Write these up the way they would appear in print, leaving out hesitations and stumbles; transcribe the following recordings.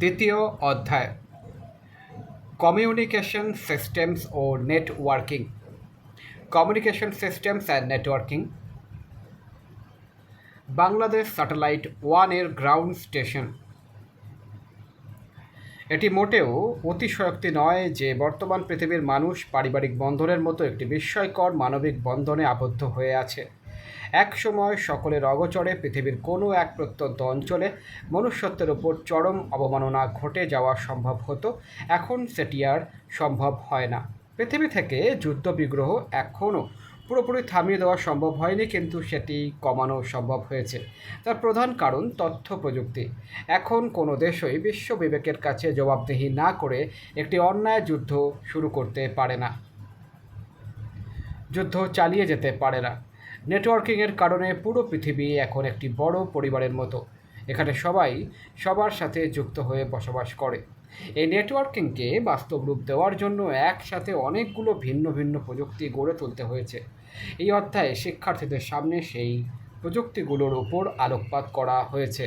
দ্বিতীয় অধ্যায় communication systems ও networking. Communication systems and networking. Bangladesh satellite 1 এর গ্রাউন্ড স্টেশন। এটি মোটেও অতিশয়োক্তি নয় যে বর্তমান পৃথিবীর মানুষ পারিবারিক বন্ধনের মতো একটি বিস্ময়কর মানবিক বন্ধনে আবদ্ধ হয়ে আছে। এক সময় সকলের অগোচরে পৃথিবীর কোনো এক প্রত্যন্ত অঞ্চলে মনুষ্যত্বের ওপর চরম অবমাননা ঘটে যাওয়া সম্ভব হতো, এখন সেটি আর সম্ভব হয় না। পৃথিবী থেকে যুদ্ধ বিগ্রহ এখনও পুরোপুরি থামিয়ে দেওয়া সম্ভব হয়নি, কিন্তু সেটি কমানো সম্ভব হয়েছে। তার প্রধান কারণ তথ্য প্রযুক্তি। এখন কোনো দেশই বিশ্ব বিবেকের কাছে জবাবদিহি না করে একটি অন্যায় যুদ্ধ শুরু করতে পারে না, যুদ্ধ চালিয়ে যেতে পারে না। নেটওয়ার্কিংয়ের কারণে পুরো পৃথিবী এখন একটি বড় পরিবারের মতো। এখানে সবাই সবার সাথে যুক্ত হয়ে বসবাস করে। এই নেটওয়ার্কিংকে বাস্তব রূপ দেওয়ার জন্য একসাথে অনেকগুলো ভিন্ন ভিন্ন প্রযুক্তি গড়ে তুলতে হয়েছে। এই অধ্যায়ে শিক্ষার্থীদের সামনে সেই প্রযুক্তিগুলোর উপর আলোকপাত করা হয়েছে।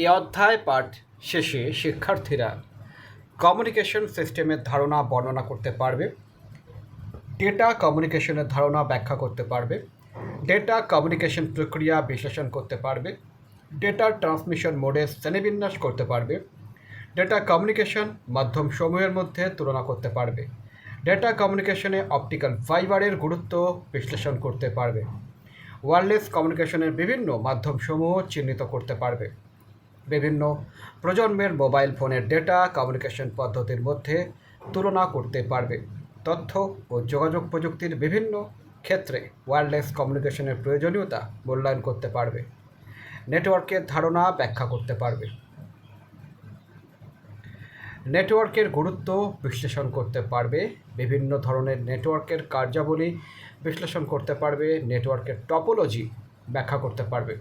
এই অধ্যায় পাঠ শেষে শিক্ষার্থীরা কমিউনিকেশন সিস্টেমের ধারণা বর্ণনা করতে পারবে, ডেটা কমিউনিকেশনের ধারণা ব্যাখ্যা করতে পারবে, ডেটা কমিউনিকেশন প্রক্রিয়া বিশ্লেষণ করতে পারবে, ডেটার ট্রান্সমিশন মোডে শ্রেণীবিন্যাস করতে পারবে, ডেটা কমিউনিকেশন মাধ্যমসমূহের মধ্যে তুলনা করতে পারবে, ডেটা কমিউনিকেশনে অপটিক্যাল ফাইবারের গুরুত্ব বিশ্লেষণ করতে পারবে, ওয়্যারলেস কমিউনিকেশনের বিভিন্ন মাধ্যমসমূহ চিহ্নিত করতে পারবে, বিভিন্ন প্রজন্মের মোবাইল ফোনের ডেটা কমিউনিকেশন পদ্ধতির মধ্যে তুলনা করতে পারবে, তথ্য ও যোগাযোগ প্রযুক্তির বিভিন্ন ক্ষেত্রে ওয়্যারলেস কমিউনিকেশনের প্রয়োজনীয়তা মূল্যায়ন করতে পারবে, নেটওয়ার্কের ধারণা ব্যাখ্যা করতে পারবে, নেটওয়ার্কের গুরুত্ব বিশ্লেষণ করতে পারবে, বিভিন্ন ধরনের নেটওয়ার্কের কার্যাবলী বিশ্লেষণ করতে পারবে, নেটওয়ার্কের টপোলজি ব্যাখ্যা করতে পারবে,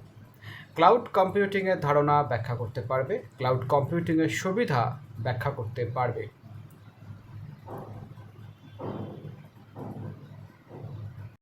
ক্লাউড কম্পিউটিংয়ের ধারণা ব্যাখ্যা করতে পারবে, ক্লাউড কম্পিউটিংয়ের সুবিধা ব্যাখ্যা করতে পারবে।